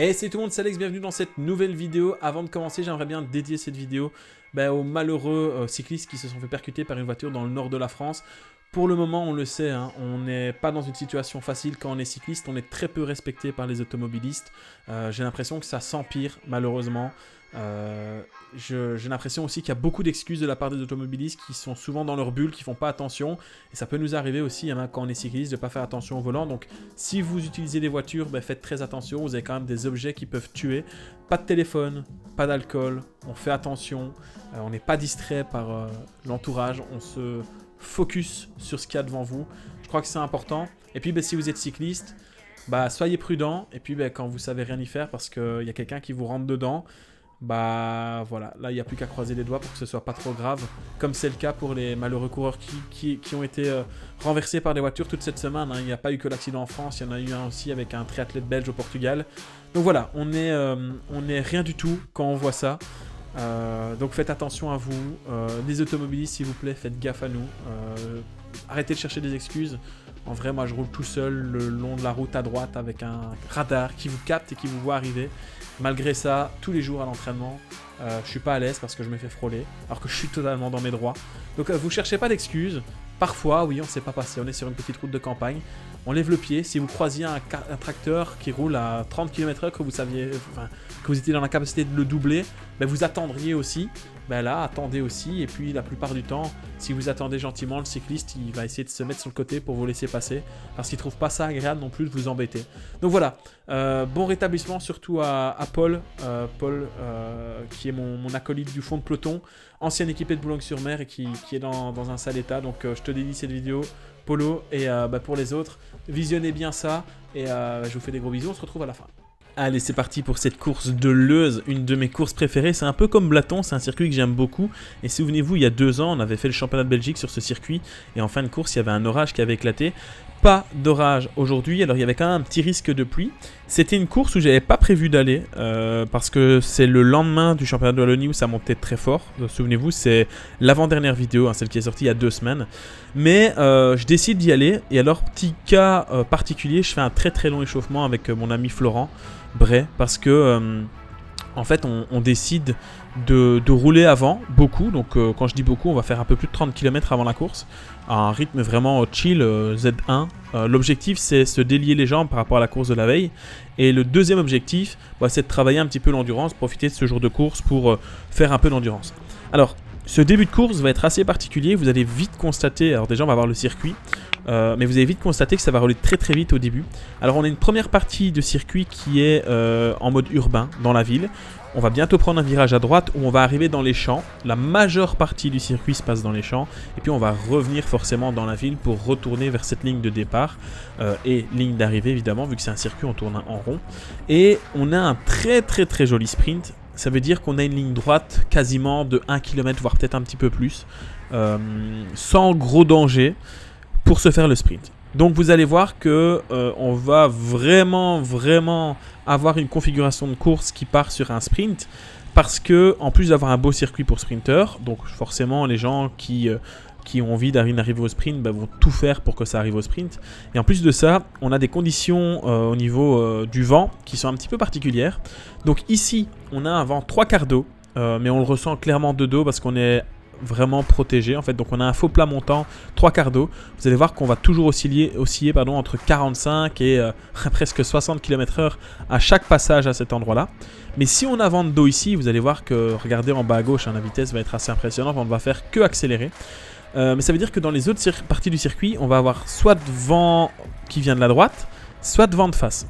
Hey, c'est tout le monde, c'est Alex, bienvenue dans cette nouvelle vidéo. Avant de commencer, j'aimerais bien dédier cette vidéo aux malheureux cyclistes qui se sont fait percuter par une voiture dans le nord de la France. Pour le moment, on le sait, hein, on n'est pas dans une situation facile quand on est cycliste, on est très peu respecté par les automobilistes. J'ai l'impression que ça s'empire, malheureusement. J'ai l'impression aussi qu'il y a beaucoup d'excuses de la part des automobilistes qui sont souvent dans leur bulle, qui font pas attention. Et ça peut nous arriver aussi, hein, quand on est cycliste, de ne pas faire attention au volant. Donc si vous utilisez des voitures, faites très attention. Vous avez quand même des objets qui peuvent tuer. Pas de téléphone, pas d'alcool. On fait attention. On n'est pas distrait par l'entourage. On se focus sur ce qu'il y a devant vous. Je crois que c'est important. Et puis si vous êtes cycliste, soyez prudent. Et puis quand vous savez rien y faire parce qu'il y a quelqu'un qui vous rentre dedans, voilà, là il n'y a plus qu'à croiser les doigts pour que ce soit pas trop grave, comme c'est le cas pour les malheureux coureurs qui ont été renversés par des voitures toute cette semaine, hein. Il n'y a pas eu que l'accident en France, il y en a eu un aussi avec un triathlète belge au Portugal. Donc voilà, on est rien du tout quand on voit ça. Donc faites attention à vous, les automobilistes s'il vous plaît, faites gaffe à nous, arrêtez de chercher des excuses. En vrai, moi je roule tout seul le long de la route à droite avec un radar qui vous capte et qui vous voit arriver. Malgré ça, tous les jours à l'entraînement, je suis pas à l'aise parce que je me fais frôler, alors que je suis totalement dans mes droits. Donc vous cherchez pas d'excuses. Parfois, oui, on ne s'est pas passé, on est sur une petite route de campagne, on lève le pied. Si vous croisiez un tracteur qui roule à 30 km/h, que vous étiez dans la capacité de le doubler, vous attendriez aussi. Là, attendez aussi. Et puis, la plupart du temps, si vous attendez gentiment, le cycliste, il va essayer de se mettre sur le côté pour vous laisser passer, parce qu'il ne trouve pas ça agréable non plus de vous embêter. Donc voilà, bon rétablissement surtout à Paul, qui est mon acolyte du fond de peloton, ancien équipé de Boulogne-sur-Mer et qui est dans un sale état. Donc je te dédie cette vidéo, Polo, et pour les autres, visionnez bien ça, et je vous fais des gros bisous, on se retrouve à la fin. Allez, c'est parti pour cette course de Leuze, une de mes courses préférées. C'est un peu comme Blaton, c'est un circuit que j'aime beaucoup. Et souvenez-vous, il y a 2 ans, on avait fait le championnat de Belgique sur ce circuit. Et en fin de course, il y avait un orage qui avait éclaté. Pas d'orage aujourd'hui, alors il y avait quand même un petit risque de pluie. C'était une course où j'avais pas prévu d'aller, parce que c'est le lendemain du championnat de Wallonie où ça montait très fort. Souvenez-vous, c'est l'avant-dernière vidéo, hein, celle qui est sortie il y a 2 semaines. Mais je décide d'y aller, et alors petit cas particulier, je fais un très très long échauffement avec mon ami Florent Bray, parce que en fait on décide de rouler avant, beaucoup. Donc quand je dis beaucoup, on va faire un peu plus de 30 km avant la course, à un rythme vraiment chill, Z1. L'objectif, c'est se délier les jambes par rapport à la course de la veille. Et le deuxième objectif, c'est de travailler un petit peu l'endurance, profiter de ce jour de course pour faire un peu d'endurance. Alors, ce début de course va être assez particulier. Vous allez vite constater, alors déjà on va voir le circuit, mais vous allez vite constater que ça va rouler très très vite au début. Alors on a une première partie de circuit qui est en mode urbain, dans la ville. On va bientôt prendre un virage à droite où on va arriver dans les champs. La majeure partie du circuit se passe dans les champs. Et puis on va revenir forcément dans la ville pour retourner vers cette ligne de départ et ligne d'arrivée évidemment, vu que c'est un circuit, on tourne en rond. Et on a un très très très joli sprint. Ça veut dire qu'on a une ligne droite quasiment de 1 km, voire peut-être un petit peu plus, sans gros danger pour se faire le sprint. Donc vous allez voir que on va vraiment avoir une configuration de course qui part sur un sprint, parce que en plus d'avoir un beau circuit pour sprinter, donc forcément les gens qui ont envie d'arriver au sprint vont tout faire pour que ça arrive au sprint. Et en plus de ça, on a des conditions au niveau du vent qui sont un petit peu particulières. Donc ici, on a un vent 3/4 d'eau, mais on le ressent clairement de dos parce qu'on est vraiment protégé en fait. Donc on a un faux plat montant 3/4 d'eau. Vous allez voir qu'on va toujours osciller entre 45 et presque 60 km/h à chaque passage à cet endroit là. Mais si on a vent de dos ici, vous allez voir que, regardez en bas à gauche, la vitesse va être assez impressionnante. On ne va faire que accélérer. Mais ça veut dire que dans les autres parties du circuit, on va avoir soit vent qui vient de la droite, soit vent de face.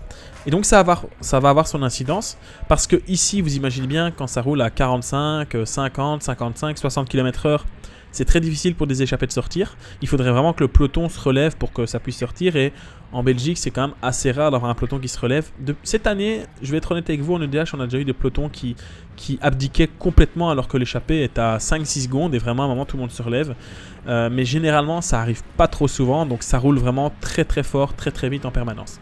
Et donc ça va avoir son incidence, parce que ici, vous imaginez bien, quand ça roule à 45, 50, 55, 60 km/h, c'est très difficile pour des échappés de sortir. Il faudrait vraiment que le peloton se relève pour que ça puisse sortir. Et en Belgique, c'est quand même assez rare d'avoir un peloton qui se relève. Cette année, je vais être honnête avec vous, en EDH, on a déjà eu des pelotons qui abdiquaient complètement alors que l'échappée est à 5-6 secondes. Et vraiment, à un moment, tout le monde se relève. Mais généralement, ça arrive pas trop souvent. Donc ça roule vraiment très très fort, très très vite en permanence.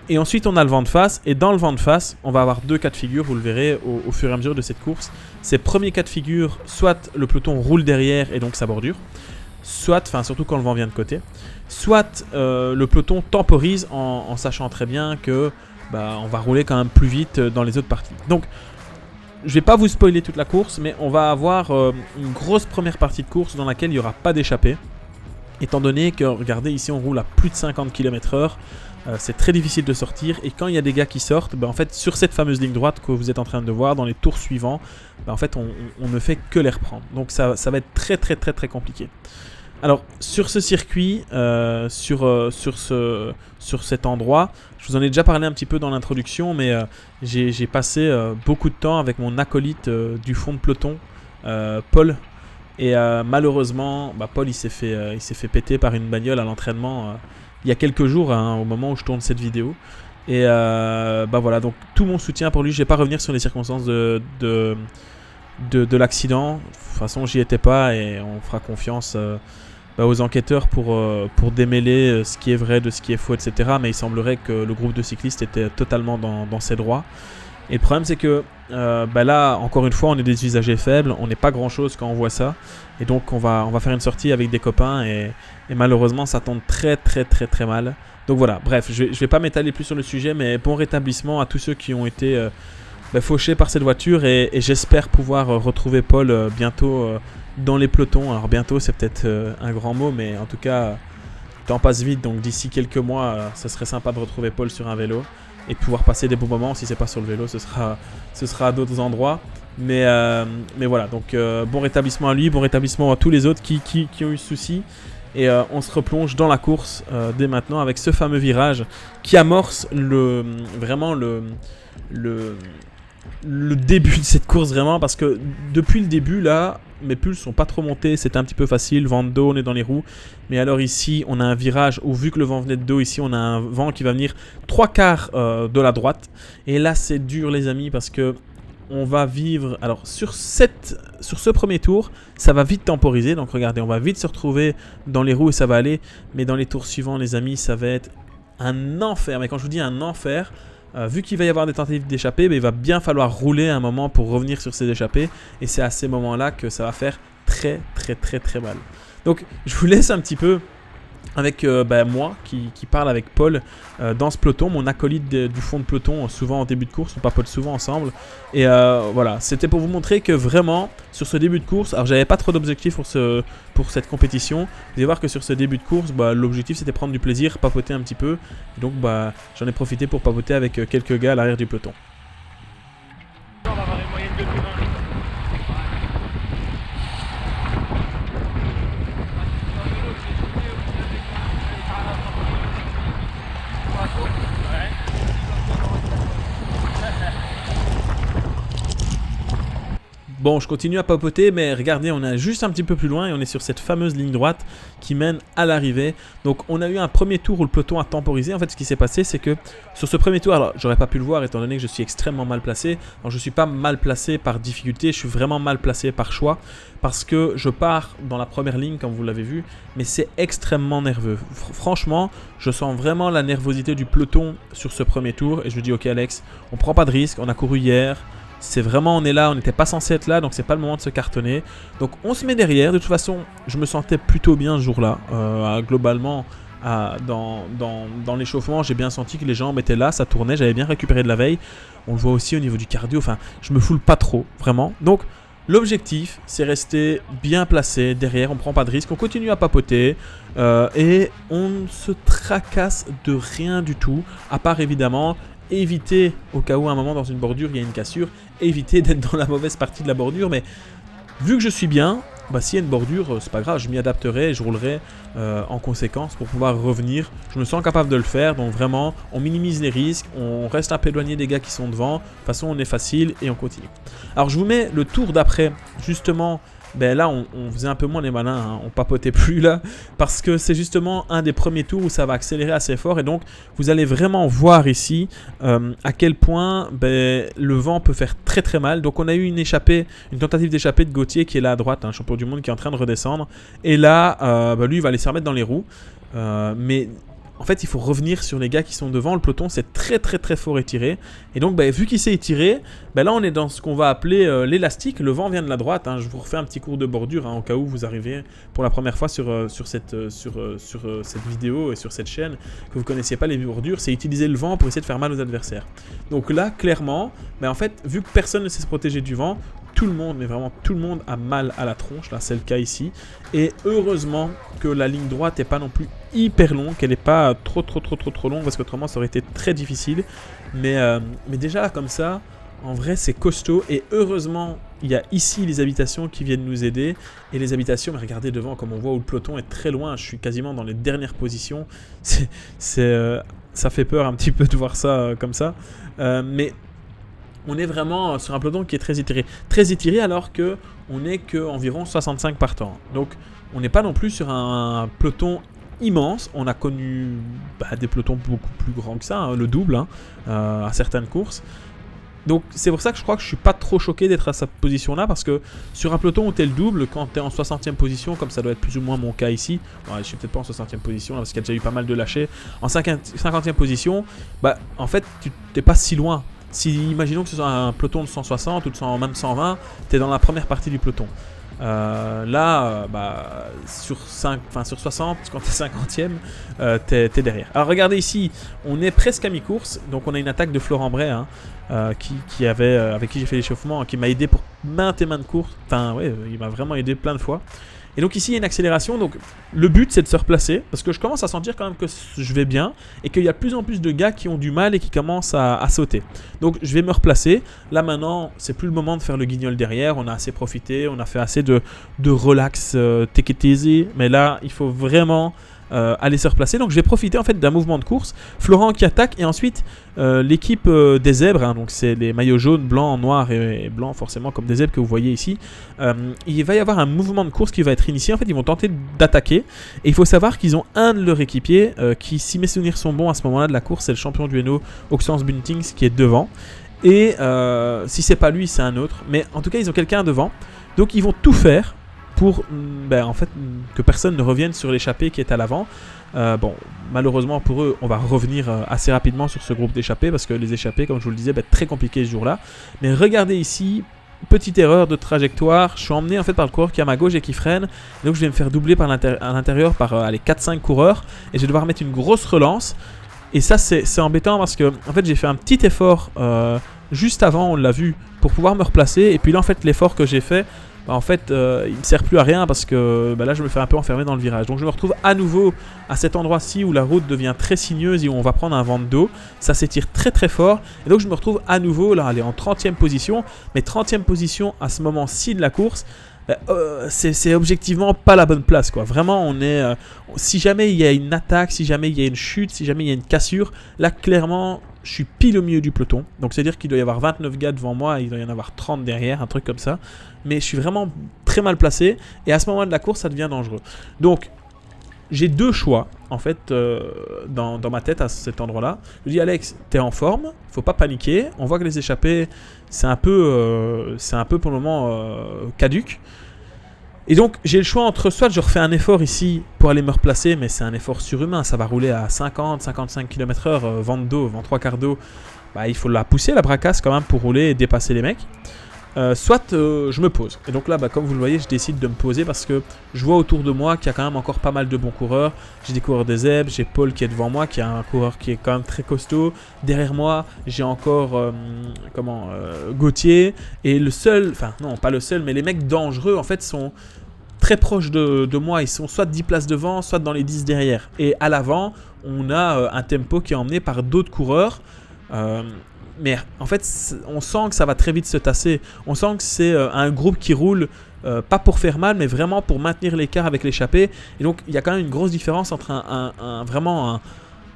Et ensuite on a le vent de face, et dans le vent de face on va avoir 2 cas de figure, vous le verrez au fur et à mesure de cette course. Ces premiers cas de figure, soit le peloton roule derrière et donc ça bordure, surtout quand le vent vient de côté, soit le peloton temporise en sachant très bien que bah, on va rouler quand même plus vite dans les autres parties. Donc je vais pas vous spoiler toute la course, mais on va avoir une grosse première partie de course dans laquelle il n'y aura pas d'échappée. Étant donné que, regardez, ici on roule à plus de 50 km/h, c'est très difficile de sortir. Et quand il y a des gars qui sortent, bah, en fait, sur cette fameuse ligne droite que vous êtes en train de voir, dans les tours suivants, bah, en fait, on ne fait que les reprendre. Donc ça va être très compliqué. Alors, sur ce circuit, sur cet endroit, je vous en ai déjà parlé un petit peu dans l'introduction, mais j'ai passé beaucoup de temps avec mon acolyte du fond de peloton, Paul. Et malheureusement, bah, Paul il s'est fait péter par une bagnole à l'entraînement il y a quelques jours, hein, au moment où je tourne cette vidéo. Et bah voilà, donc tout mon soutien pour lui. Je ne vais pas revenir sur les circonstances de l'accident. De toute façon, j'y étais pas et on fera confiance aux enquêteurs pour démêler ce qui est vrai de ce qui est faux, etc. Mais il semblerait que le groupe de cyclistes était totalement dans ses droits. Et le problème, c'est que là, encore une fois, on est des usagers faibles, on n'est pas grand-chose quand on voit ça. Et donc, on va faire une sortie avec des copains et malheureusement, ça tombe très mal. Donc voilà, bref, je vais pas m'étaler plus sur le sujet, mais bon rétablissement à tous ceux qui ont été fauchés par cette voiture. Et j'espère pouvoir retrouver Paul bientôt dans les pelotons. Alors bientôt, c'est peut-être un grand mot, mais en tout cas, le temps passe vite. Donc d'ici quelques mois, ce serait sympa de retrouver Paul sur un vélo. Et pouvoir passer des bons moments. Si c'est pas sur le vélo, ce sera à d'autres endroits. Mais voilà, donc bon rétablissement à lui, bon rétablissement à tous les autres qui ont eu ce souci. Et on se replonge dans la course dès maintenant avec ce fameux virage qui amorce vraiment le début de cette course vraiment. Parce que depuis le début là, mes pulses sont pas trop montés, c'était un petit peu facile, vent de dos, on est dans les roues. Mais alors ici, on a un virage où vu que le vent venait de dos, ici on a un vent qui va venir 3/4 de la droite. Et là c'est dur les amis parce que on va vivre... Alors sur ce premier tour, ça va vite temporiser. Donc regardez, on va vite se retrouver dans les roues et ça va aller. Mais dans les tours suivants les amis, ça va être un enfer. Mais quand je vous dis un enfer... vu qu'il va y avoir des tentatives d'échapper, il va bien falloir rouler un moment pour revenir sur ces échappées. Et c'est à ces moments-là que ça va faire très mal. Donc je vous laisse un petit peu avec moi qui parle avec Paul dans ce peloton, mon acolyte du fond de peloton, souvent en début de course, on papote souvent ensemble. Et voilà, c'était pour vous montrer que vraiment, sur ce début de course, alors j'avais pas trop d'objectifs pour cette compétition. Vous allez voir que sur ce début de course, l'objectif c'était prendre du plaisir, papoter un petit peu. Et donc j'en ai profité pour papoter avec quelques gars à l'arrière du peloton. On va avoir une moyenne de 2,20. Bon, je continue à papoter, mais regardez, on est juste un petit peu plus loin et on est sur cette fameuse ligne droite qui mène à l'arrivée. Donc, on a eu un premier tour où le peloton a temporisé. En fait, ce qui s'est passé, c'est que sur ce premier tour, alors j'aurais pas pu le voir étant donné que je suis extrêmement mal placé. Alors, je suis pas mal placé par difficulté, je suis vraiment mal placé par choix parce que je pars dans la première ligne, comme vous l'avez vu, mais c'est extrêmement nerveux. Franchement, je sens vraiment la nervosité du peloton sur ce premier tour et je me dis, ok Alex, on prend pas de risque, on a couru hier. C'est vraiment, on est là, on n'était pas censé être là, donc c'est pas le moment de se cartonner. Donc on se met derrière. De toute façon, je me sentais plutôt bien ce jour-là. Globalement, dans l'échauffement, j'ai bien senti que les jambes étaient là, ça tournait, j'avais bien récupéré de la veille. On le voit aussi au niveau du cardio, enfin, je me foule pas trop, vraiment. Donc l'objectif, c'est rester bien placé derrière, on prend pas de risque, on continue à papoter et on ne se tracasse de rien du tout, à part évidemment... éviter, au cas où à un moment dans une bordure il y a une cassure, éviter d'être dans la mauvaise partie de la bordure, mais vu que je suis bien, s'il y a une bordure, c'est pas grave, je m'y adapterai et je roulerai en conséquence pour pouvoir revenir. Je me sens capable de le faire, donc vraiment, on minimise les risques, on reste un peu éloigné des gars qui sont devant, de toute façon on est facile et on continue. Alors je vous mets le tour d'après, justement. Là on faisait un peu moins les malins, hein. On papotait plus là parce que c'est justement un des premiers tours où ça va accélérer assez fort et donc vous allez vraiment voir ici à quel point le vent peut faire très mal. Donc on a eu une tentative d'échappée de Gauthier qui est là à droite, un champion du monde qui est en train de redescendre et là lui il va aller se remettre dans les roues mais en fait, il faut revenir sur les gars qui sont devant. Le peloton, c'est très très très fort étiré. Et donc, vu qu'il s'est étiré, là, on est dans ce qu'on va appeler l'élastique. Le vent vient de la droite. Hein. Je vous refais un petit cours de bordure au cas où vous arrivez pour la première fois sur cette vidéo et sur cette chaîne, que vous ne connaissiez pas les bordures. C'est utiliser le vent pour essayer de faire mal aux adversaires. Donc là, clairement, en fait, vu que personne ne sait se protéger du vent, tout le monde, mais vraiment tout le monde a mal à la tronche. Là, c'est le cas ici. Et heureusement que la ligne droite n'est pas non plus hyper longue, qu'elle n'est pas trop longue, parce qu'autrement ça aurait été très difficile. Mais déjà là, comme ça, en vrai, c'est costaud. Et heureusement, il y a ici les habitations qui viennent nous aider. Et les habitations, mais regardez devant, comme on voit où le peloton est très loin. Je suis quasiment dans les dernières positions. Ça fait peur un petit peu de voir ça comme ça. Mais on est vraiment sur un peloton qui est très étiré. Très étiré alors qu'on n'est qu'environ 65 partants. Donc on n'est pas non plus sur un peloton immense. On a connu des pelotons beaucoup plus grands que ça, hein, le double à certaines courses. Donc c'est pour ça que je crois que je suis pas trop choqué d'être à cette position-là, parce que sur un peloton où tu es le double, quand tu es en 60e position, comme ça doit être plus ou moins mon cas ici, je suis peut-être pas en 60e position là, parce qu'il y a déjà eu pas mal de lâchés, en 50e position, en fait tu n'es pas si loin. Si imaginons que ce soit un peloton de 160 ou de même 120, tu es dans la première partie du peloton. Sur 60, quand tu es 50e, tu es derrière. Alors regardez ici, on est presque à mi-course, donc on a une attaque de Florent Bray, avec qui j'ai fait l'échauffement, qui m'a aidé pour maintes et maintes courses. Il m'a vraiment aidé plein de fois. Et donc ici il y a une accélération, donc le but c'est de se replacer, parce que je commence à sentir quand même que je vais bien, et qu'il y a de plus en plus de gars qui ont du mal et qui commencent à sauter. Donc je vais me replacer. Là maintenant c'est plus le moment de faire le guignol derrière, on a assez profité, on a fait assez de relax, take it easy, mais là il faut vraiment aller se replacer. Donc je vais profiter en fait d'un mouvement de course, Florent qui attaque, et ensuite l'équipe des zèbres, donc c'est les maillots jaunes, blancs, noirs et blancs forcément comme des zèbres que vous voyez ici. Il va y avoir un mouvement de course qui va être initié. En fait ils vont tenter d'attaquer, et il faut savoir qu'ils ont un de leurs équipiers qui, si mes souvenirs sont bons à ce moment là de la course, c'est le champion du Hainaut, Oxens Buntings, qui est devant, et si c'est pas lui c'est un autre, mais en tout cas ils ont quelqu'un devant, donc ils vont tout faire pour en fait, que personne ne revienne sur l'échappée qui est à l'avant. Malheureusement pour eux, on va revenir assez rapidement sur ce groupe d'échappés, parce que les échappés, comme je vous le disais, très compliqué ce jour-là. Mais regardez ici, petite erreur de trajectoire. Je suis emmené en fait par le coureur qui est à ma gauche et qui freine. Donc je vais me faire doubler à l'intérieur par 4-5 coureurs, et je vais devoir mettre une grosse relance. Et ça c'est embêtant, parce que en fait j'ai fait un petit effort juste avant, on l'a vu, pour pouvoir me replacer. Et puis là en fait l'effort que j'ai fait, il ne me sert plus à rien, parce que là je me fais un peu enfermer dans le virage. Donc je me retrouve à nouveau à cet endroit-ci où la route devient très sinueuse et où on va prendre un vent de dos. Ça s'étire très très fort, et donc je me retrouve à nouveau là, en 30e position. Mais 30e position à ce moment-ci de la course, c'est objectivement pas la bonne place, quoi. Vraiment on est si jamais il y a une attaque, si jamais il y a une chute, si jamais il y a une cassure, là clairement je suis pile au milieu du peloton. Donc c'est à dire qu'il doit y avoir 29 gars devant moi et il doit y en avoir 30 derrière, un truc comme ça. Mais je suis vraiment très mal placé, et à ce moment de la course ça devient dangereux. Donc j'ai deux choix en fait dans ma tête à cet endroit là. Je dis Alex, t'es en forme, faut pas paniquer, on voit que les échappés c'est un peu pour le moment caduque. Et donc j'ai le choix entre, soit je refais un effort ici pour aller me replacer, mais c'est un effort surhumain, ça va rouler à 50-55 km/h, vent de dos, vent 3 quarts d'eau, il faut la pousser la bracasse quand même pour rouler et dépasser les mecs. Soit je me pose. Et donc là, comme vous le voyez, je décide de me poser, parce que je vois autour de moi qu'il y a quand même encore pas mal de bons coureurs. J'ai des coureurs des zèbres, j'ai Paul qui est devant moi, qui est un coureur qui est quand même très costaud. Derrière moi, j'ai encore Gauthier. Et le seul, enfin non, pas le seul, mais les mecs dangereux en fait sont très proches de moi. Ils sont soit 10 places devant, soit dans les 10 derrière. Et à l'avant, on a un tempo qui est emmené par d'autres coureurs. Mais en fait, on sent que ça va très vite se tasser. On sent que c'est un groupe qui roule pas pour faire mal, mais vraiment pour maintenir l'écart avec l'échappée. Et donc, il y a quand même une grosse différence entre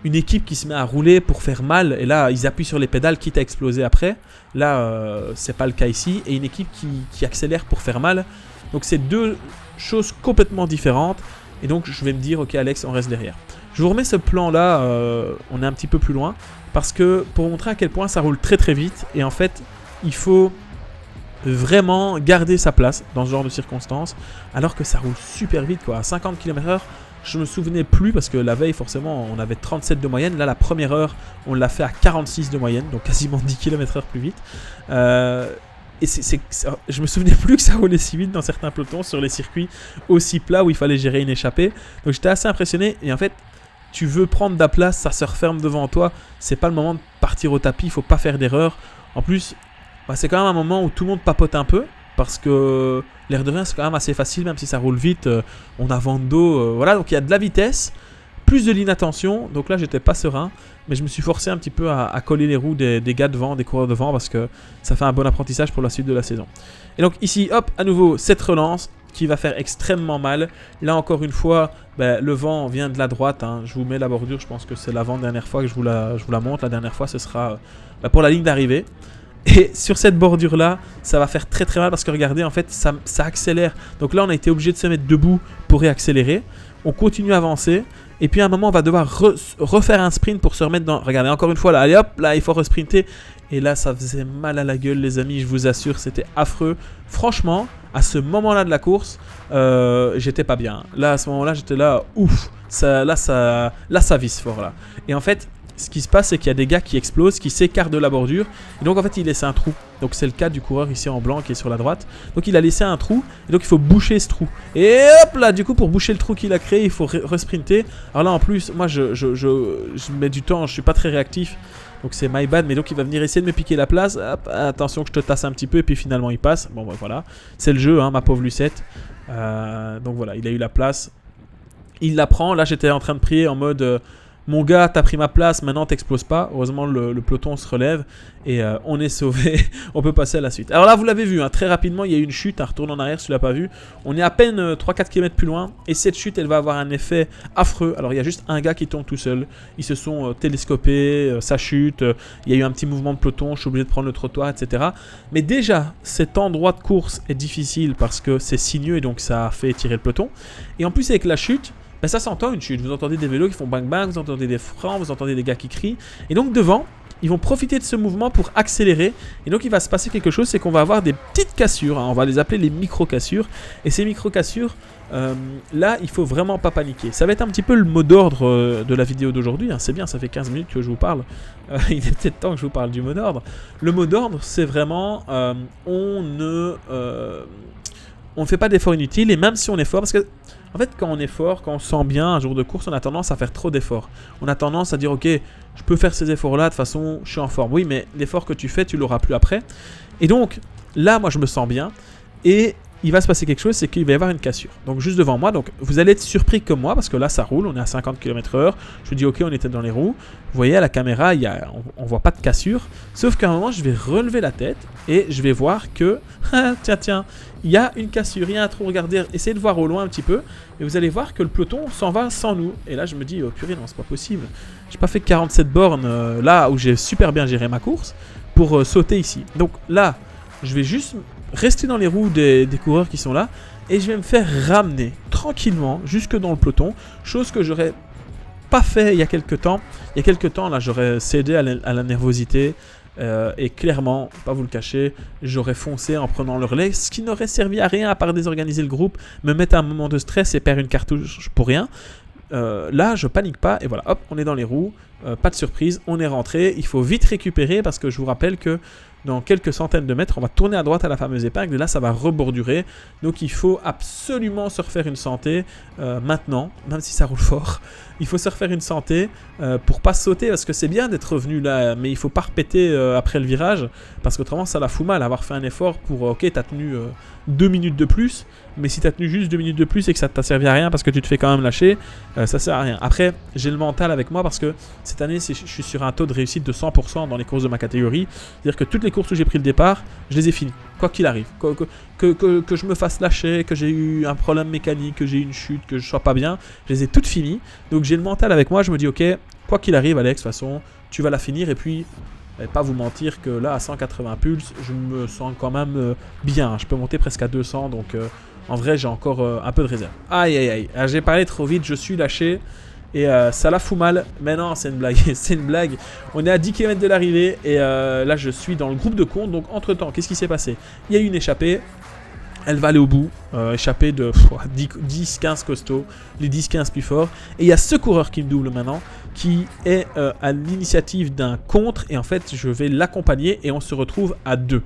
une équipe qui se met à rouler pour faire mal, et là, ils appuient sur les pédales, quitte à exploser après. Là, c'est pas le cas ici. Et une équipe qui accélère pour faire mal. Donc, c'est deux choses complètement différentes. Et donc, je vais me dire, ok, Alex, on reste derrière. Je vous remets ce plan-là, on est un petit peu plus loin. Parce que pour montrer à quel point ça roule très très vite, et en fait il faut vraiment garder sa place dans ce genre de circonstances, alors que ça roule super vite, quoi. À 50 km/h, je me souvenais plus parce que la veille forcément on avait 37 de moyenne. Là la première heure on l'a fait à 46 de moyenne, donc quasiment 10 km/h plus vite. Et je me souvenais plus que ça roulait si vite dans certains pelotons sur les circuits aussi plats où il fallait gérer une échappée. Donc j'étais assez impressionné et en fait tu veux prendre de la place, ça se referme devant toi, c'est pas le moment de partir au tapis, il faut pas faire d'erreur. En plus, c'est quand même un moment où tout le monde papote un peu, parce que l'air de rien c'est quand même assez facile, même si ça roule vite, on a vent de dos, voilà, donc il y a de la vitesse, plus de l'inattention, donc là j'étais pas serein, mais je me suis forcé un petit peu à coller les roues des gars devant, des coureurs devant, parce que ça fait un bon apprentissage pour la suite de la saison. Et donc ici, hop, à nouveau, cette relance, qui va faire extrêmement mal. Là encore une fois, le vent vient de la droite, hein. Je vous mets la bordure, je pense que c'est l'avant-dernière fois que je vous la montre. La dernière fois ce sera pour la ligne d'arrivée. Et sur cette bordure là, ça va faire très très mal parce que regardez, en fait ça accélère. Donc là on a été obligé de se mettre debout pour réaccélérer. On continue à avancer. Et puis à un moment on va devoir refaire un sprint pour se remettre dans... Regardez encore une fois là, allez hop, là il faut resprinter. Et là ça faisait mal à la gueule les amis, je vous assure, c'était affreux. Franchement, à ce moment-là de la course, j'étais pas bien. Là à ce moment-là j'étais là, ouf, là ça visse fort là. Et en fait, ce qui se passe c'est qu'il y a des gars qui explosent, qui s'écartent de la bordure. Et donc en fait il laisse un trou. Donc c'est le cas du coureur ici en blanc qui est sur la droite. Donc il a laissé un trou et donc il faut boucher ce trou. Et hop là, du coup pour boucher le trou qu'il a créé, il faut resprinter. Alors là en plus, moi je mets du temps, je suis pas très réactif. Donc c'est my bad, mais donc il va venir essayer de me piquer la place. Hop, attention que je te tasse un petit peu et puis finalement il passe. Bon voilà, c'est le jeu, hein, ma pauvre Lucette. Donc voilà, il a eu la place. Il la prend, là j'étais en train de prier en mode... Mon gars, t'as pris ma place, maintenant t'exploses pas. Heureusement, le peloton se relève et on est sauvé. On peut passer à la suite. Alors là, vous l'avez vu, hein, très rapidement, il y a eu une chute. Un retour en arrière, si tu l'as pas vu. On est à peine 3-4 km plus loin. Et cette chute, elle va avoir un effet affreux. Alors, il y a juste un gars qui tombe tout seul. Ils se sont télescopés, ça chute. Il y a eu un petit mouvement de peloton. Je suis obligé de prendre le trottoir, etc. Mais déjà, cet endroit de course est difficile parce que c'est sinueux et donc ça fait tirer le peloton. Et en plus, avec la chute... ça s'entend une chute, vous entendez des vélos qui font bang bang, vous entendez des freins, vous entendez des gars qui crient. Et donc devant, ils vont profiter de ce mouvement pour accélérer. Et donc il va se passer quelque chose, c'est qu'on va avoir des petites cassures, hein, on va les appeler les micro-cassures. Et ces micro-cassures, là il faut vraiment pas paniquer. Ça va être un petit peu le mot d'ordre de la vidéo d'aujourd'hui, hein. C'est bien, ça fait 15 minutes que je vous parle. Il est peut-être temps que je vous parle du mot d'ordre. Le mot d'ordre, c'est vraiment, on ne fait pas d'efforts inutiles. Et même si on est fort, parce que... En fait, quand on est fort, quand on se sent bien un jour de course, on a tendance à faire trop d'efforts. On a tendance à dire, ok, je peux faire ces efforts-là, de toute façon, je suis en forme. Oui, mais l'effort que tu fais, tu l'auras plus après. Et donc, là, moi, je me sens bien. Et il va se passer quelque chose, c'est qu'il va y avoir une cassure. Donc, juste devant moi, donc vous allez être surpris comme moi, parce que là, ça roule, on est à 50 km/h. Je me dis, ok, on était dans les roues. Vous voyez, à la caméra, on voit pas de cassure. Sauf qu'à un moment, je vais relever la tête et je vais voir que, tiens, il y a une cassure, il y a un trou. Regardez, essayez de voir au loin un petit peu. Et vous allez voir que le peloton s'en va sans nous. Et là, je me dis, oh purée, non, c'est pas possible. J'ai pas fait 47 bornes là où j'ai super bien géré ma course pour sauter ici. Donc là, je vais juste rester dans les roues des coureurs qui sont là. Et je vais me faire ramener tranquillement jusque dans le peloton. Chose que j'aurais pas fait il y a quelques temps. Il y a quelques temps, là, j'aurais cédé à la nervosité. Et clairement, pas vous le cacher, j'aurais foncé en prenant le relais, ce qui n'aurait servi à rien à part désorganiser le groupe, me mettre à un moment de stress et perdre une cartouche pour rien. Là, je panique pas et voilà, hop, on est dans les roues, pas de surprise, on est rentré. Il faut vite récupérer parce que je vous rappelle que dans quelques centaines de mètres, on va tourner à droite à la fameuse épingle et là, ça va rebordurer. Donc, il faut absolument se refaire une santé maintenant, même si ça roule fort. Il faut se refaire une santé pour pas sauter parce que c'est bien d'être revenu là, mais il faut pas répéter après le virage parce qu'autrement, ça la fout mal. Avoir fait un effort pour, ok, t'as tenu 2 minutes de plus, mais si t'as tenu juste 2 minutes de plus et que ça t'a servi à rien parce que tu te fais quand même lâcher, ça sert à rien. Après, j'ai le mental avec moi parce que cette année, je suis sur un taux de réussite de 100% dans les courses de ma catégorie. C'est-à-dire que toutes les courses où j'ai pris le départ, je les ai finies, quoi qu'il arrive. Que je me fasse lâcher, que j'ai eu un problème mécanique, que j'ai eu une chute, que je sois pas bien, je les ai toutes finies. Donc j'ai le mental avec moi, je me dis ok, quoi qu'il arrive Alex, de toute façon, tu vas la finir et puis... pas vous mentir que là à 180 pulses je me sens quand même bien, je peux monter presque à 200 donc en vrai j'ai encore un peu de réserve. Aïe aïe aïe, j'ai parlé trop vite, je suis lâché et ça la fout mal, mais non c'est une blague, c'est une blague. On est à 10 km de l'arrivée et là je suis dans le groupe de compte, donc entre temps qu'est-ce qui s'est passé? Il y a eu une échappée. Elle va aller au bout, échapper de 10-15 costauds, les 10-15 plus forts. Et il y a ce coureur qui me double maintenant, qui est à l'initiative d'un contre. Et en fait, je vais l'accompagner et on se retrouve à 2.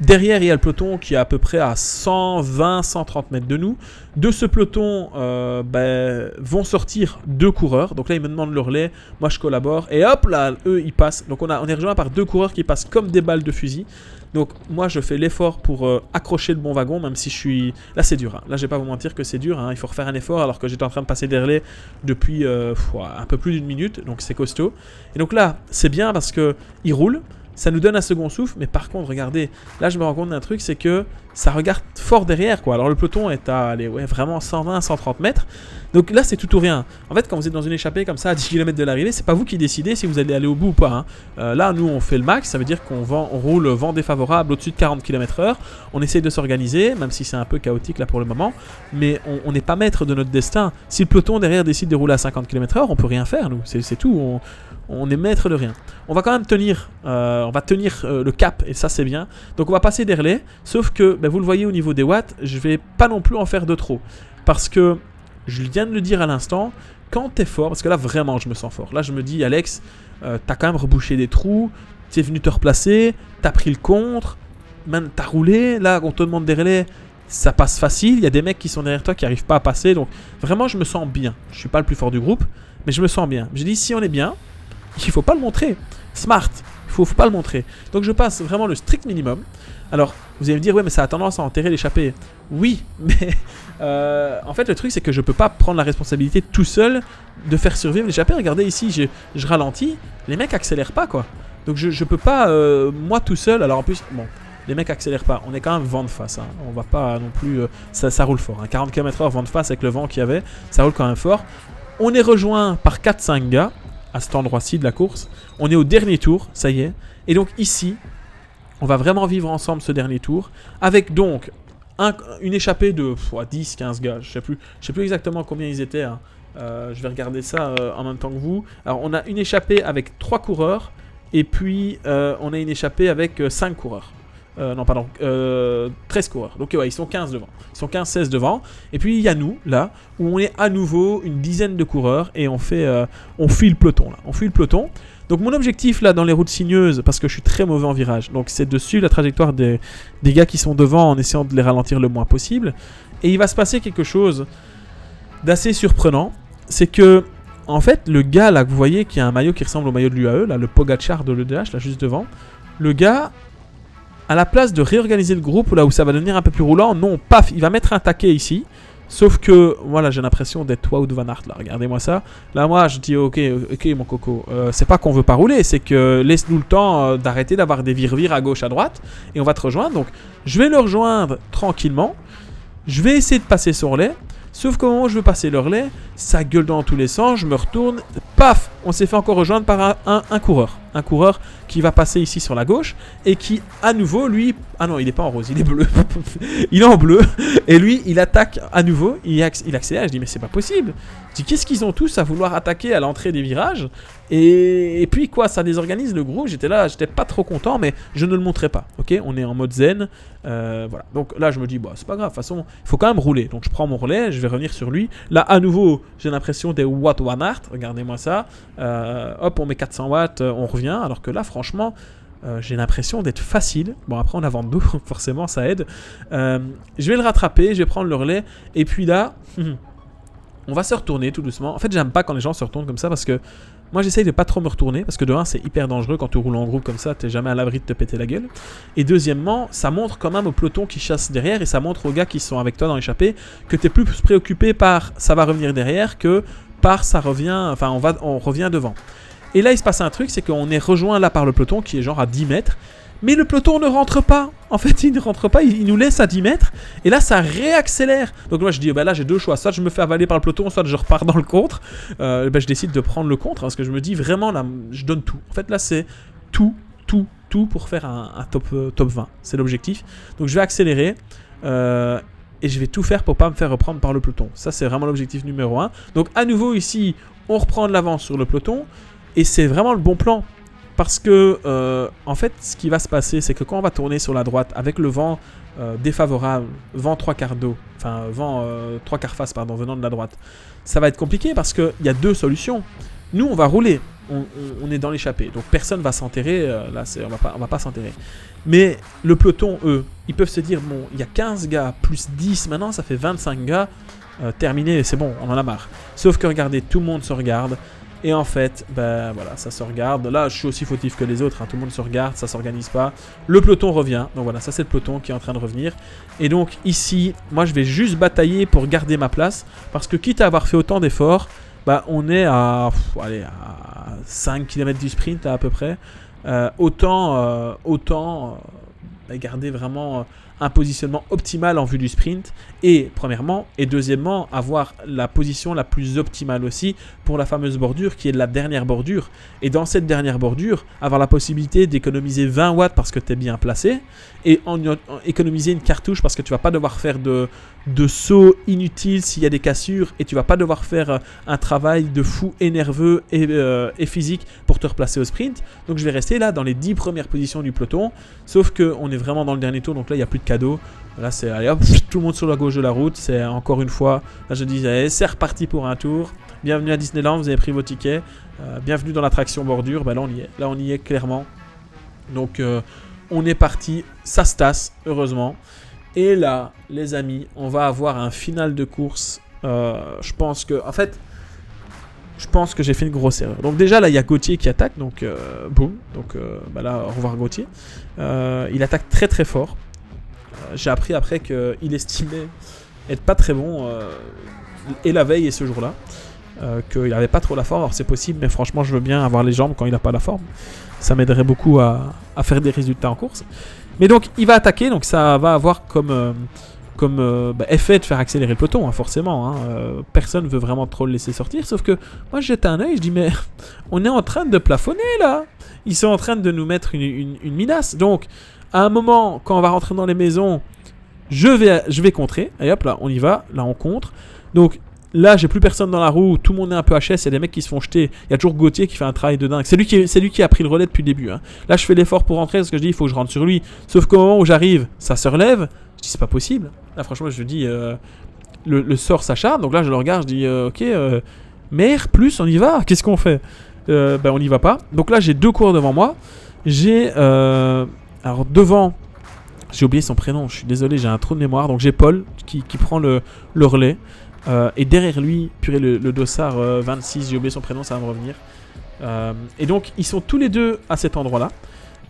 Derrière, il y a le peloton qui est à peu près à 120-130 mètres de nous. De ce peloton vont sortir 2 coureurs. Donc là, ils me demandent le relais. Moi, je collabore. Et hop, là, eux, ils passent. Donc on est rejoint par 2 coureurs qui passent comme des balles de fusil. Donc moi, je fais l'effort pour accrocher le bon wagon, même si je suis... Là, c'est dur. Hein. Là, je vais pas vous mentir que c'est dur. Hein. Il faut refaire un effort alors que j'étais en train de passer des relais depuis un peu plus d'une minute. Donc c'est costaud. Et donc là, c'est bien parce qu'ils roulent. Ça nous donne un second souffle, mais par contre, regardez, là je me rends compte d'un truc, c'est que ça regarde fort derrière, quoi. Alors le peloton est à vraiment 120-130 mètres, donc là c'est tout ou rien. En fait, quand vous êtes dans une échappée comme ça à 10 km de l'arrivée, c'est pas vous qui décidez si vous allez aller au bout ou pas. Hein. Là, nous on fait le max, ça veut dire qu'on roule vent défavorable au-dessus de 40 km/h. On essaye de s'organiser, même si c'est un peu chaotique là pour le moment, mais on n'est pas maître de notre destin. Si le peloton derrière décide de rouler à 50 km/h, on peut rien faire, nous, c'est tout. On est maître de rien. On va quand même tenir, le cap, et ça c'est bien. Donc on va passer des relais, sauf que vous le voyez au niveau des watts, je vais pas non plus en faire de trop. Parce que, je viens de le dire à l'instant, quand t'es fort, parce que là vraiment je me sens fort. Là je me dis, Alex, t'as quand même rebouché des trous, t'es venu te replacer, t'as pris le contre, t'as roulé, là on te demande des relais, ça passe facile, il y a des mecs qui sont derrière toi qui n'arrivent pas à passer, donc vraiment je me sens bien. Je suis pas le plus fort du groupe, mais je me sens bien. Je dis, si on est bien, il faut pas le montrer. Smart, il faut pas le montrer. Donc je passe vraiment le strict minimum. Alors, vous allez me dire, ouais, mais ça a tendance à enterrer l'échappée. Oui, mais en fait, le truc, c'est que je peux pas prendre la responsabilité tout seul de faire survivre l'échappée. Regardez ici, je ralentis, les mecs accélèrent pas, quoi. Donc je peux pas, moi tout seul, alors en plus, bon, les mecs accélèrent pas. On est quand même vent de face, hein. On va pas non plus, ça roule fort. Hein. 40 km/h vent de face avec le vent qu'il y avait, ça roule quand même fort. On est rejoint par 4-5 gars à cet endroit-ci de la course. On est au dernier tour, ça y est. Et donc ici, on va vraiment vivre ensemble ce dernier tour. Avec donc une échappée de 10-15 gars. Je sais plus exactement combien ils étaient. Hein. Je vais regarder ça en même temps que vous. Alors on a une échappée avec 3 coureurs. Et puis on a une échappée avec 5 coureurs. 13 coureurs. Donc ouais, ils sont 15 devant. Ils sont 15-16 devant. Et puis il y a nous, là, où on est à nouveau une dizaine de coureurs et on fuit le peloton, là. On fuit le peloton. Donc mon objectif, là, dans les routes sinueuses, parce que je suis très mauvais en virage, donc c'est de suivre la trajectoire des gars qui sont devant en essayant de les ralentir le moins possible. Et il va se passer quelque chose d'assez surprenant. C'est que, en fait, le gars, là, que vous voyez, qui a un maillot qui ressemble au maillot de l'UAE, là, le Pogacar de l'EDH, là, juste devant, le gars... À la place de réorganiser le groupe, là où ça va devenir un peu plus roulant, non, paf, il va mettre un taquet ici. Sauf que, voilà, j'ai l'impression d'être Wout van Aert, là, regardez-moi ça. Là, moi, je dis, ok, mon coco, c'est pas qu'on veut pas rouler, c'est que laisse-nous le temps d'arrêter d'avoir des vire-vire à gauche, à droite, et on va te rejoindre. Donc, je vais le rejoindre tranquillement. Je vais essayer de passer son relais. Sauf qu'au moment où je veux passer le relais, ça gueule dans tous les sens, je me retourne, paf, on s'est fait encore rejoindre par un coureur. Un coureur qui va passer ici sur la gauche et qui, à nouveau, lui... Ah non, il n'est pas en rose, il est bleu. Il est en bleu. Et lui, il attaque à nouveau, il accélère. Je dis, mais c'est pas possible. Je dis, qu'est-ce qu'ils ont tous à vouloir attaquer à l'entrée des virages ? Et puis quoi, ça désorganise le groupe. J'étais là, j'étais pas trop content, mais je ne le montrais pas. Ok, on est en mode zen. Voilà. Donc là, je me dis, bah, c'est pas grave. De toute façon, il faut quand même rouler. Donc je prends mon relais, je vais revenir sur lui. Là, à nouveau, j'ai l'impression des Wout van Aert. Regardez-moi ça. Hop, on met 400 watts, on revient. Alors que là, franchement, j'ai l'impression d'être facile. Bon, après, on a vent de dos, forcément, ça aide. Je vais le rattraper, je vais prendre le relais. Et puis là, on va se retourner tout doucement. En fait, j'aime pas quand les gens se retournent comme ça parce que moi, j'essaye de pas trop me retourner parce que de un, c'est hyper dangereux quand tu roules en groupe comme ça, t'es jamais à l'abri de te péter la gueule. Et deuxièmement, ça montre quand même au peloton qui chasse derrière et ça montre aux gars qui sont avec toi dans l'échappée que t'es plus préoccupé par ça va revenir derrière que par ça revient, enfin on revient devant. Et là, il se passe un truc, c'est qu'on est rejoint là par le peloton qui est genre à 10 mètres. Mais le peloton ne rentre pas. En fait, il ne rentre pas, il nous laisse à 10 mètres. Et là, ça réaccélère. Donc moi, je dis, bah là, j'ai deux choix. Soit je me fais avaler par le peloton, soit je repars dans le contre. Je décide de prendre le contre, hein, parce que je me dis vraiment, là, je donne tout. En fait, là, c'est tout pour faire un top 20. C'est l'objectif. Donc je vais accélérer. Et je vais tout faire pour pas me faire reprendre par le peloton. Ça, c'est vraiment l'objectif numéro 1. Donc à nouveau, ici, on reprend de l'avance sur le peloton. Et c'est vraiment le bon plan. parce que, en fait, ce qui va se passer, c'est que quand on va tourner sur la droite avec le vent défavorable, vent 3/4 dos, enfin, vent 3/4 face, pardon, venant de la droite, ça va être compliqué parce qu'il y a deux solutions. Nous, on va rouler. On est dans l'échappée. Donc, personne va s'enterrer. Là, on va pas s'enterrer. Mais le peloton, eux, ils peuvent se dire, bon, il y a 15 gars plus 10, maintenant, ça fait 25 gars. Terminé, c'est bon, on en a marre. Sauf que, regardez, tout le monde se regarde. Et en fait, ben voilà, ça se regarde. Là, je suis aussi fautif que les autres. Hein. Tout le monde se regarde, ça s'organise pas. Le peloton revient. Donc voilà, ça c'est le peloton qui est en train de revenir. Et donc ici, moi je vais juste batailler pour garder ma place. Parce que quitte à avoir fait autant d'efforts, bah, on est à 5 km du sprint là, à peu près. Autant garder vraiment un positionnement optimal en vue du sprint. Et premièrement, et deuxièmement, avoir la position la plus optimale aussi pour la fameuse bordure qui est la dernière bordure. Et dans cette dernière bordure, avoir la possibilité d'économiser 20 watts parce que tu es bien placé et économiser une cartouche parce que tu vas pas devoir faire de saut inutile s'il y a des cassures et tu vas pas devoir faire un travail de fou et nerveux et physique pour te replacer au sprint. Donc je vais rester là dans les 10 premières positions du peloton, sauf qu'on est vraiment dans le dernier tour, donc là il n'y a plus de cadeaux. Là c'est allez, hop, tout le monde sur la gauche de la route, c'est encore une fois, là je dis allez, c'est reparti pour un tour. Bienvenue à Disneyland, vous avez pris vos tickets, bienvenue dans l'attraction bordure, ben là on y est clairement. Donc on est parti, ça se tasse, heureusement. Et là, les amis, on va avoir un final de course. Je pense que j'ai fait une grosse erreur. Donc déjà, là, il y a Gauthier qui attaque. Donc, boum. Donc là, au revoir Gauthier. Il attaque très très fort. J'ai appris après qu'il estimait être pas très bon et la veille et ce jour-là. Qu'il n'avait pas trop la forme. Alors c'est possible, mais franchement, je veux bien avoir les jambes quand il n'a pas la forme. Ça m'aiderait beaucoup à faire des résultats en course. Mais donc, il va attaquer, donc ça va avoir comme effet de faire accélérer le peloton, hein, forcément. Hein. Personne ne veut vraiment trop le laisser sortir, sauf que moi, je jette un œil, je dis, mais on est en train de plafonner, là. Ils sont en train de nous mettre une menace. Donc, à un moment, quand on va rentrer dans les maisons, je vais contrer. Et hop, là, on y va. Là, on contre. Donc, là, j'ai plus personne dans la roue, tout le monde est un peu HS, il y a des mecs qui se font jeter. Il y a toujours Gauthier qui fait un travail de dingue. C'est lui qui a pris le relais depuis le début. Hein. Là, je fais l'effort pour rentrer parce que je dis il faut que je rentre sur lui. Sauf qu'au moment où j'arrive, ça se relève. Je dis c'est pas possible. Là, franchement, je dis le sort s'acharne. Donc là, je le regarde, je dis ok, mer plus, on y va. Qu'est-ce qu'on fait on n'y va pas. Donc là, j'ai deux coureurs devant moi. J'ai alors devant. J'ai oublié son prénom. Je suis désolé, j'ai un trou de mémoire. Donc j'ai Paul qui prend le relais. Et derrière lui, purée, le dossard 26, j'ai oublié son prénom, ça va me revenir. Et donc, ils sont tous les deux à cet endroit-là.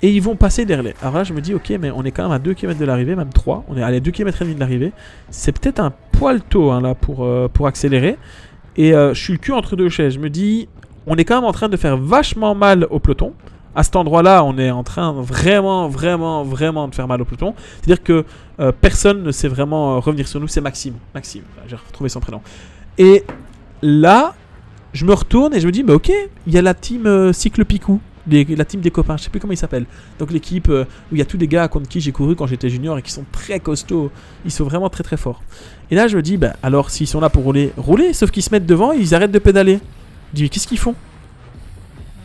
Et ils vont passer des relais. Alors là, je me dis, ok, mais on est quand même à 2 km de l'arrivée, même 3. On est à 2 km et demi de l'arrivée. C'est peut-être un poil tôt hein, là, pour accélérer. Et je suis le cul entre deux chaises. Je me dis, on est quand même en train de faire vachement mal au peloton. À cet endroit-là, on est en train vraiment de faire mal au peloton. C'est-à-dire que personne ne sait vraiment revenir sur nous. C'est Maxime. Maxime, j'ai retrouvé son prénom. Et là, je me retourne et je me dis, mais ok, il y a la team Cycle Picou. La team des copains, je sais plus comment ils s'appellent. Donc l'équipe où il y a tous des gars contre qui j'ai couru quand j'étais junior et qui sont très costauds. Ils sont vraiment très très forts. Et là, je me dis, bah, alors s'ils sont là pour rouler, sauf qu'ils se mettent devant et ils arrêtent de pédaler. Je dis, mais qu'est-ce qu'ils font ?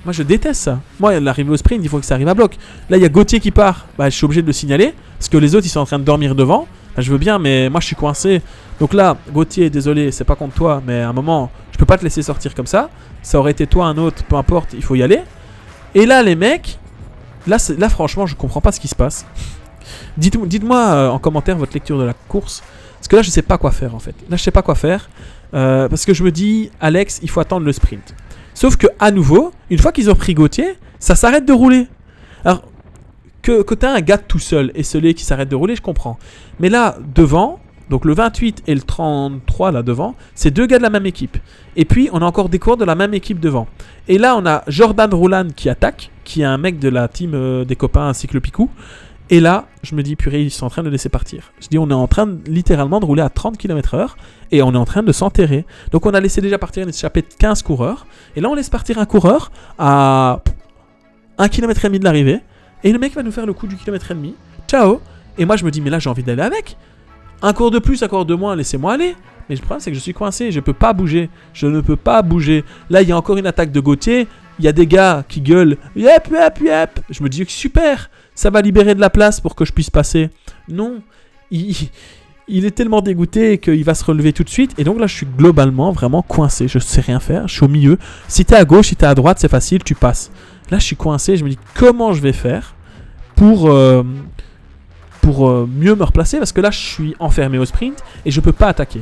Moi je déteste ça. Moi l'arrivée au sprint il faut que ça arrive à bloc. Là il y a Gauthier qui part. Bah je suis obligé de le signaler. Parce que les autres ils sont en train de dormir devant. Bah, je veux bien mais moi je suis coincé. Donc là Gauthier désolé c'est pas contre toi. Mais à un moment je peux pas te laisser sortir comme ça. Ça aurait été toi un autre. Peu importe il faut y aller. Et là les mecs. Là franchement je comprends pas ce qui se passe. Dites-moi en commentaire votre lecture de la course. Parce que là je sais pas quoi faire en fait. Là je sais pas quoi faire. Parce que je me dis Alex il faut attendre le sprint. Sauf que à nouveau, une fois qu'ils ont pris Gauthier, ça s'arrête de rouler. Alors, que tu as un gars tout seul et celui qui s'arrête de rouler, je comprends. Mais là, devant, donc le 28 et le 33 là devant, c'est deux gars de la même équipe. Et puis, on a encore des coureurs de la même équipe devant. Et là, on a Jordan Roulan qui attaque, qui est un mec de la team des copains Cycle Picou. Et là, je me dis, purée, ils sont en train de laisser partir. Je dis, on est en train littéralement de rouler à 30 km/h et on est en train de s'enterrer. Donc, on a laissé déjà partir une échappée de 15 coureurs. Et là, on laisse partir un coureur à 1,5 km de l'arrivée. Et le mec va nous faire le coup du 1,5 km. Ciao. Et moi, je me dis, mais là, j'ai envie d'aller avec. Un cours de plus, un cours de moins, laissez-moi aller. Mais le problème, c'est que je suis coincé. Je peux pas bouger. Je ne peux pas bouger. Là, il y a encore une attaque de Gauthier. il y a des gars qui gueulent « Yep, yep, yep !» Je me dis « Super, ça va libérer de la place pour que je puisse passer. » Non, il est tellement dégoûté qu'il va se relever tout de suite. Et donc là, je suis globalement vraiment coincé. Je ne sais rien faire, je suis au milieu. Si tu es à gauche, si tu es à droite, c'est facile, tu passes. Là, je suis coincé, je me dis comment je vais faire pour mieux me replacer, parce que là je suis enfermé au sprint et je peux pas attaquer.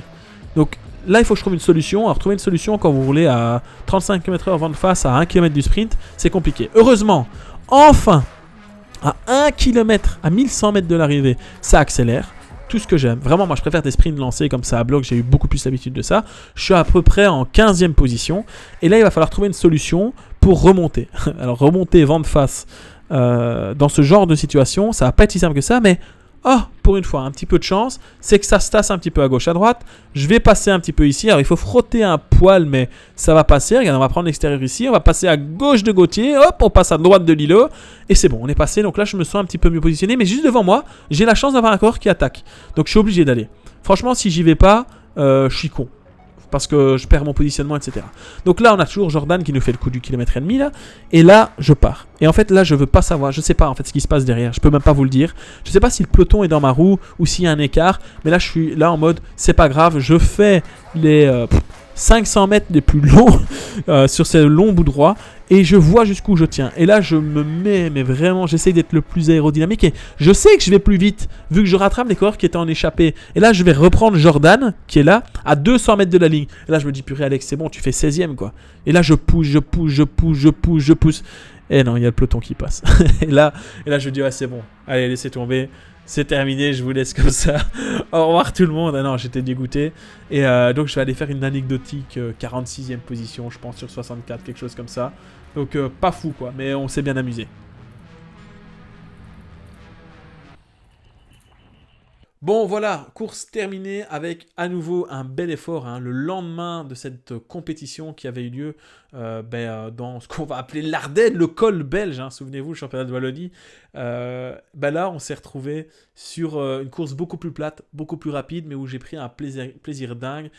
Donc là il faut que je trouve une solution. Alors trouver une solution quand vous roulez à 35 km/h vent de face à 1 km du sprint, c'est compliqué. Heureusement, enfin, à 1 km, à 1100 mètres de l'arrivée, ça accélère. Tout ce que j'aime. Vraiment, moi je préfère des sprints lancés comme ça à bloc, j'ai eu beaucoup plus l'habitude de ça. Je suis à peu près en 15e position. Et là il va falloir trouver une solution pour remonter. Alors remonter vent de face dans ce genre de situation, ça va pas être si simple que ça, mais pour une fois, un petit peu de chance, c'est que ça se tasse un petit peu à gauche, à droite. Je vais passer un petit peu ici. Alors il faut frotter un poil, mais ça va passer. Regarde, on va prendre l'extérieur ici, on va passer à gauche de Gauthier, hop, on passe à droite de Lilo, et c'est bon, on est passé. Donc là je me sens un petit peu mieux positionné, mais juste devant moi, j'ai la chance d'avoir un coureur qui attaque. Donc je suis obligé d'aller. Franchement, si j'y vais pas, je suis con. Parce que je perds mon positionnement, etc. Donc là, on a toujours Jordan qui nous fait le coup du kilomètre et demi, là. Et là, je pars. Et en fait, là, je veux pas savoir. Je sais pas, en fait, ce qui se passe derrière. Je peux même pas vous le dire. Je sais pas si le peloton est dans ma roue ou s'il y a un écart. Mais là, je suis là en mode, c'est pas grave. Je fais les 500 mètres les plus longs sur ces longs bouts droits. Et je vois jusqu'où je tiens. Et là, je me mets, mais vraiment, j'essaie d'être le plus aérodynamique. Et je sais que je vais plus vite, vu que je rattrape les coureurs qui étaient en échappée. Et là, je vais reprendre Jordan, qui est là, à 200 mètres de la ligne. Et là, je me dis, purée, Alex, c'est bon, tu fais 16e, quoi. Et là, je pousse. Et non, il y a le peloton qui passe. et là, je dis, ouais, c'est bon. Allez, laissez tomber. C'est terminé, je vous laisse comme ça. Au revoir tout le monde. Ah non, j'étais dégoûté. Et donc, je vais aller faire une anecdotique 46e position, je pense, sur 64, quelque chose comme ça. Donc, pas fou, quoi. Mais on s'est bien amusé. Bon, voilà, course terminée avec à nouveau un bel effort. Le lendemain de cette compétition qui avait eu lieu dans ce qu'on va appeler l'Ardenne, le col belge, souvenez-vous, le championnat de Wallonie. Là, on s'est retrouvé sur une course beaucoup plus plate, beaucoup plus rapide, mais où j'ai pris un plaisir dingue.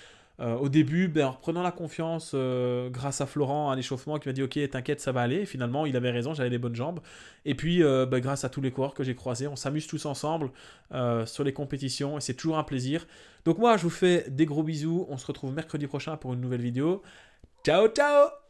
Au début, en reprenant la confiance grâce à Florent à l'échauffement qui m'a dit ok, t'inquiète, ça va aller. Et finalement, il avait raison, j'avais les bonnes jambes. Et puis, grâce à tous les coureurs que j'ai croisés, on s'amuse tous ensemble sur les compétitions et c'est toujours un plaisir. Donc moi, je vous fais des gros bisous. On se retrouve mercredi prochain pour une nouvelle vidéo. Ciao, ciao!